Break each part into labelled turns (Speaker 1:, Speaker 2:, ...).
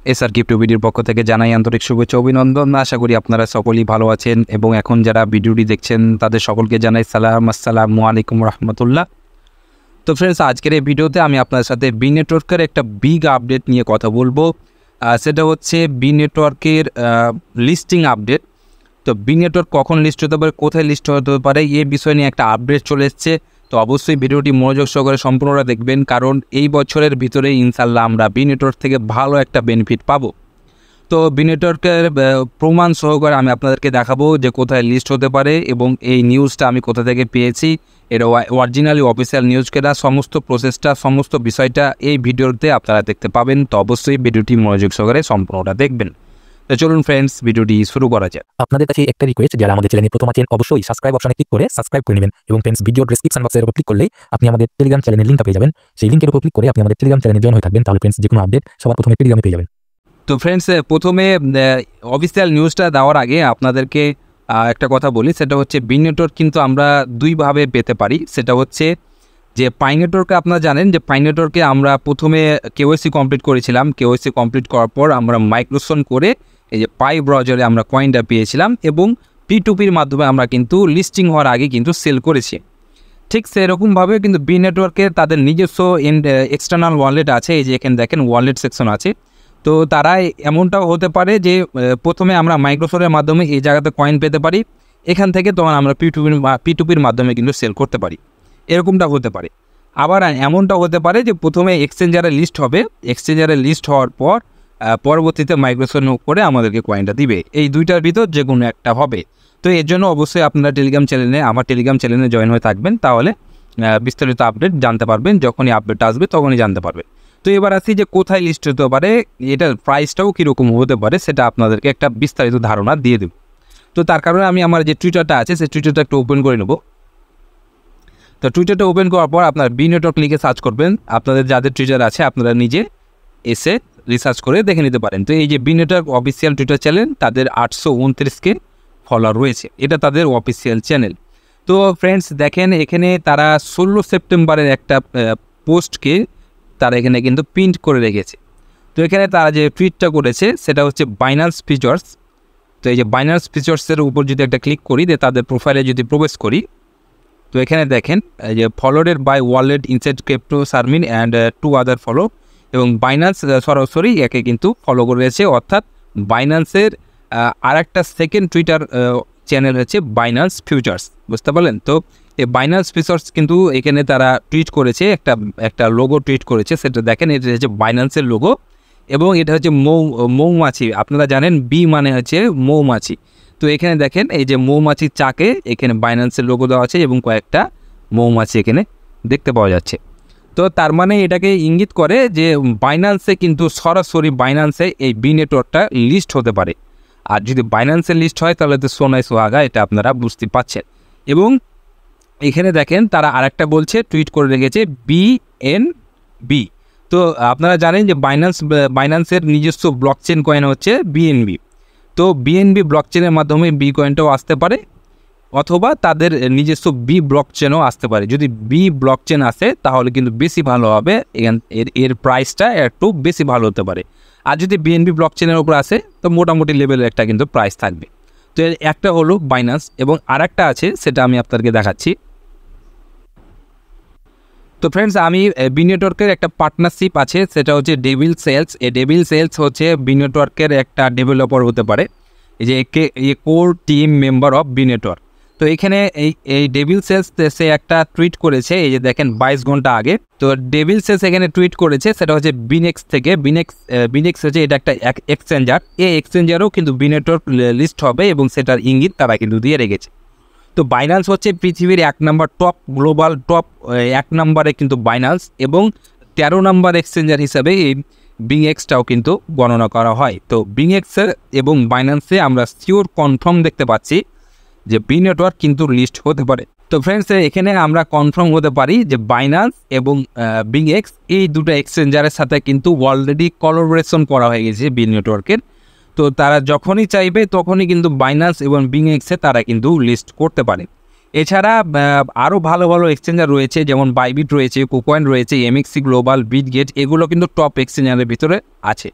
Speaker 1: SR crypto ভিডিওর পক্ষ থেকে জানাই আন্তরিক শুভেচ্ছা অভিনন্দন। আশা করি আপনারা সকলেই ভালো আছেন এবং এখন যারা ভিডিওটি দেখছেন তাদের সকলকে জানাই আসসালামু আলাইকুম রহমতুল্লাহ। তো ফ্রেন্ডস, আজকের এই ভিডিওতে আমি আপনার সাথে বি নেটওয়ার্কের একটা বিগ আপডেট নিয়ে কথা বলবো। সেটা হচ্ছে বি নেটওয়ার্কের লিস্টিং আপডেট। তো বি নেটওয়ার্ক কখন লিস্ট হতে পারে, কোথায় লিস্ট হতে পারে, এই বিষয় নিয়ে একটা আপডেট চলে এসছে। তো অবশ্যই ভিডিওটি মনোযোগ সহকারে সম্পূর্ণটা দেখবেন, কারণ এই বছরের ভিতরে ইনশাল্লাহ আমরা বি নেটওয়ার্ক থেকে ভালো একটা বেনিফিট পাবো। তো বি নেটওয়ার্কের প্রমাণ সহকারে আমি আপনাদেরকে দেখাবো যে কোথায় লিস্ট হতে পারে এবং এই নিউজটা আমি কোথা থেকে পেয়েছি, এটা অরিজিনালি অফিসিয়াল নিউজ কেনা, সমস্ত প্রসেসটা সমস্ত বিষয়টা এই ভিডিওতে আপনারা দেখতে পাবেন। তো অবশ্যই ভিডিওটি মনোযোগ সহকারে সম্পূর্ণটা দেখবেন। তো চলুন ফ্রেন্ডস, ভিডিওটি শুরু করা যাক।
Speaker 2: আপনাদের কাছে একটা রিকোয়েস্ট, যারা আমাদের চ্যানেলে প্রথম আছেন অবশ্যই সাবস্ক্রাইব অপশনে ক্লিক করে সাবস্ক্রাইব করে নেবেন এবং ফ্রেন্ডস ভিডিও ডেসক্রিপশন বক্সের উপর ক্লিক করলেই আপনি আমাদের টেলিগ্রাম চ্যানেলের লিঙ্কটা পেয়ে যাবেন। সেই লিঙ্কের উপর ক্লিক করে আপনি আমাদের টেলিগ্রাম চ্যানেলে জয়েন হয়ে থাকবেন, তাহলে ফ্রেন্ডস যে কোনো আপডেট সবার প্রথমে টেলিগ্রামে পেয়ে যাবেন।
Speaker 1: তো ফ্রেন্ডস, প্রথমে অফিসিয়াল নিউজটা দেওয়ার আগে আপনাদেরকে একটা কথা বলি, সেটা হচ্ছে বি নেটওয়ার্ক কিন্তু আমরা দুইভাবে পেতে পারি। সেটা হচ্ছে যে পাই নেটওয়ার্কে আপনারা জানেন যে পাই নেটওয়ার্কে আমরা প্রথমে কেওয়াইসি কমপ্লিট করেছিলাম। কেওয়াইসি কমপ্লিট করার পর আমরা মাইগ্রেশন করে এই যে পাই ব্রাউজারে আমরা কয়েনটা পেয়েছিলাম এবং P2Pর মাধ্যমে আমরা কিন্তু লিস্টিং হওয়ার আগে কিন্তু সেল করেছি। ঠিক সেরকমভাবে কিন্তু বি নেটওয়ার্কে তাদের নিজস্ব এক্সটার্নাল ওয়ালেট আছে। এই যে এখানে দেখেন ওয়ালেট সেকশন আছে। তো তারা এমনটাও হতে পারে যে প্রথমে আমরা মাইক্রোসফটের মাধ্যমে এই জায়গাতে কয়েন পেতে পারি, এখান থেকে তখন আমরা P2Pর মাধ্যমে কিন্তু সেল করতে পারি, এরকমটা হতে পারে। আবার এমনটাও হতে পারে যে প্রথমে এক্সচেঞ্জারে লিস্ট হবে, এক্সচেঞ্জারে লিস্ট হওয়ার পর পরবর্তীতে মাইগ্রেশন করে আমাদেরকে কয়েনটা দিবে। এই দুইটার ভিতর যে কোনো একটা হবে। তো এর জন্য অবশ্যই আপনারা আমার টেলিগ্রাম চ্যানেলে জয়েন হয়ে থাকবেন, তাহলে বিস্তারিত আপডেট জানতে পারবেন। যখনই আপডেট আসবে তখনই জানতে পারবেন। তো এবার আসি যে কোথায় লিস্ট হতে পারে, এটার প্রাইসটাও কীরকম হতে পারে সেটা আপনাদেরকে একটা বিস্তারিত ধারণা দিয়ে দেব। তো তার কারণে আমি আমার যে টুইটারটা আছে সেই টুইটারটা একটু ওপেন করে নেব। তো টুইটারটা ওপেন করার পর আপনার বি নেটওয়ার্ক লিখে সার্চ করবেন। আপনাদের যাদের টুইটার আছে আপনারা নিজে এসে রিসার্চ করে দেখে নিতে পারেন। তো এই যে B network official Twitter channel, তাদের 829K ফলোয়ার রয়েছে, এটা তাদের অফিসিয়াল চ্যানেল। তো ফ্রেন্ডস দেখেন, এখানে তারা 16 সেপ্টেম্বরের একটা পোস্টকে তারা এখানে কিন্তু প্রিন্ট করে রেখেছে। তো এখানে তারা যে টুইটটা করেছে সেটা হচ্ছে বাইন্যান্স ফিচার্স। তো এই যে বাইন্যান্স ফিচার্সের উপর যদি একটা ক্লিক করি, তাদের প্রোফাইলে যদি প্রবেশ করি, তো এখানে দেখেন এই যে followed by wallet inside crypto সার্মিন অ্যান্ড 2 আদার ফলো, এবং বাইন্যান্স সরাসরি একে কিন্তু ফলো করেছে। অর্থাৎ বাইন্যান্সের আরেকটা সেকেন্ড টুইটার চ্যানেল হচ্ছে বাইন্যান্স ফিউচার্স, বুঝতে পারলেন? তো এই বাইন্যান্স ফিচার্স কিন্তু এখানে তারা টুইট করেছে, একটা লোগো টুইট করেছে। সেটা দেখেন, এটা হচ্ছে বাইন্যান্সের লোগো এবং এটা হচ্ছে মৌমাছি। আপনারা জানেন বি মানে হচ্ছে মৌমাছি। তো এখানে দেখেন এই যে মৌমাছির চাকে এখানে বাইন্যান্সের লোগো দেওয়া আছে এবং কয়েকটা মৌমাছি এখানে দেখতে পাওয়া যাচ্ছে। তো তার মানে এটাকে ইঙ্গিত করে যে বাইন্যান্সে কিন্তু সরাসরি বাইন্যান্সে এই বি নেটওয়ার্কটা লিস্ট হতে পারে। আর যদি বাইন্যান্সে লিস্ট হয় তাহলে তো সোনায় সোহাগা, এটা আপনারা বুঝতে পারছেন। এবং এখানে দেখেন তারা আরেকটা বলছে, টুইট করে রেখেছে BNB। তো আপনারা জানেন যে বাইন্যান্সের নিজস্ব ব্লকচেন কয়েন হচ্ছে BNB। তো BNB ব্লকচেনের মাধ্যমে বি কয়েনটাও আসতে পারে, অথবা তাদের নিজস্ব বি ব্লকচেনও আসতে পারে। যদি বি ব্লকচেন আসে তাহলে কিন্তু বেশি ভালো হবে, এর প্রাইসটা একটু বেশি ভালো হতে পারে। আর যদি BNB ব্লকচেনের উপর আসে তো মোটামুটি লেভেলের একটা কিন্তু প্রাইস থাকবে। তো এর একটা হলো বাইন্যান্স এবং আরেকটা আছে, সেটা আমি আপনাদেরকে দেখাচ্ছি। তো ফ্রেন্ডস, আমি বি নেটওয়ার্কের একটা পার্টনারশিপ আছে, সেটা হচ্ছে ডেভিল সেলস। এই ডেভিল সেলস হচ্ছে বি নেটওয়ার্কের একটা ডেভেলপার হতে পারে, এই যে core team member of B network. তো এখানে এই ডেভিল সেলস সে একটা টুইট করেছে, এই যে দেখেন 22 ঘন্টা আগে। তো ডেভিল সেলস এখানে টুইট করেছে, সেটা হচ্ছে বিনেক্স থেকে। বিনেক্স হচ্ছে এটা একটা এক্সচেঞ্জার। এই এক্সচেঞ্জারও কিন্তু বি নেটওয়ার্ক লিস্ট হবে এবং সেটার ইঙ্গিত তারা কিন্তু দিয়ে রেখেছে। তো বাইন্যান্স হচ্ছে পৃথিবীর 1 নম্বর গ্লোবাল টপ 1 নম্বরে কিন্তু বাইন্যান্স, এবং 13 নম্বর এক্সচেঞ্জার হিসাবে এই বিংএক্সটাও কিন্তু গণনা করা হয়। তো বিংএক্সের এবং বাইন্যান্সে আমরা শিওর কনফার্ম দেখতে পাচ্ছি যে বি নেটওয়ার্ক কিন্তু লিস্ট হতে পারে। তো ফ্রেন্ডস, এখানে আমরা কনফার্ম হতে পারি যে বাইন্যান্স এবং বিংএক্স এই দুটো এক্সচেঞ্জারের সাথে কিন্তু অলরেডি কোলাবোরেশন করা হয়ে গেছে বি নেটওয়ার্কের। তো তারা যখনই চাইবে তখনই কিন্তু বাইন্যান্স এবং বিংএক্সে তারা কিন্তু লিস্ট করতে পারে। এছাড়া আরও ভালো ভালো এক্সচেঞ্জার রয়েছে, যেমন বাইবিট রয়েছে, কুকয়েন রয়েছে, MXC গ্লোবাল, বিটগেট, এগুলো কিন্তু টপ এক্সচেঞ্জারের ভিতরে আছে।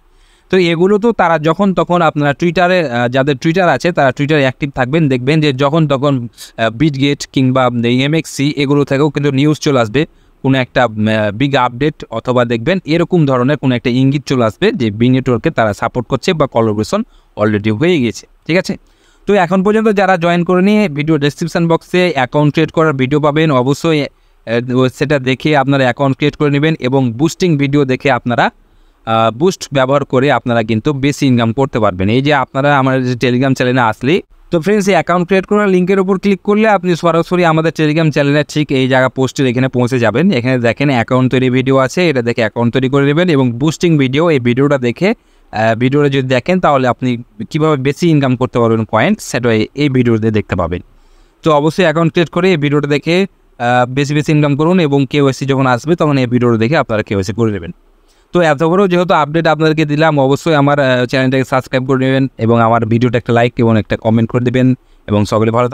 Speaker 1: তো এগুলো তো তারা যখন তখন আপনারা টুইটারে যাদের টুইটার আছে তারা টুইটারে অ্যাক্টিভ থাকবেন, দেখবেন যে যখন তখন বিটগেট কিংবা এমএক্সি এগুলো থেকেও কিন্তু নিউজ চলে আসবে, কোনো একটা বিগ আপডেট, অথবা দেখবেন এরকম ধরনের কোনো একটা ইঙ্গিত চলে আসবে যে বি নেটওয়ার্ককে তারা সাপোর্ট করছে বা কোলাবোরেশন অলরেডি হয়ে গেছে। ঠিক আছে, তো এখন পর্যন্ত যারা জয়েন করে নিয়ে ভিডিও ডেসক্রিপশন বক্সে অ্যাকাউন্ট ক্রিয়েট করার ভিডিও পাবেন, অবশ্যই সেটা দেখে আপনারা অ্যাকাউন্ট ক্রিয়েট করে নেবেন এবং বুস্টিং ভিডিও দেখে আপনারা বুস্ট ব্যবহার করে আপনারা কিন্তু বেশি ইনকাম করতে পারবেন। এই যে আপনারা আমার যে টেলিগ্রাম চ্যানেলে আসলে, তো ফ্রেন্ডস এই অ্যাকাউন্ট ক্রিয়েট করার লিঙ্কের উপর ক্লিক করলে আপনি সরাসরি আমাদের টেলিগ্রাম চ্যানেলের ঠিক এই জায়গা পোস্টের এখানে পৌঁছে যাবেন। এখানে দেখেন অ্যাকাউন্ট তৈরি ভিডিও আছে, এটা দেখে অ্যাকাউন্ট তৈরি করে নেবেন এবং বুস্টিং ভিডিও, এই ভিডিওটা দেখে ভিডিওটা যদি দেখেন তাহলে আপনি কীভাবে বেশি ইনকাম করতে পারবেন পয়েন্ট, সেটা এই ভিডিওতে দেখতে পাবেন। তো অবশ্যই অ্যাকাউন্ট ক্রিয়েট করে এই ভিডিওটা দেখে বেশি ইনকাম করুন এবং কেওয়াইসি যখন আসবে তখন এই ভিডিওটা দেখে আপনারা কেওয়াইসি করে নেবেন। তো এত বড় যেহেতু আপডেট আপনাদেরকে দিলাম, অবশ্যই আমার চ্যানেলটাকে সাবস্ক্রাইব করে নেবেন এবং আমার ভিডিওটা একটা লাইক এবং একটা কমেন্ট করে দেবেন এবং সকলে ভালো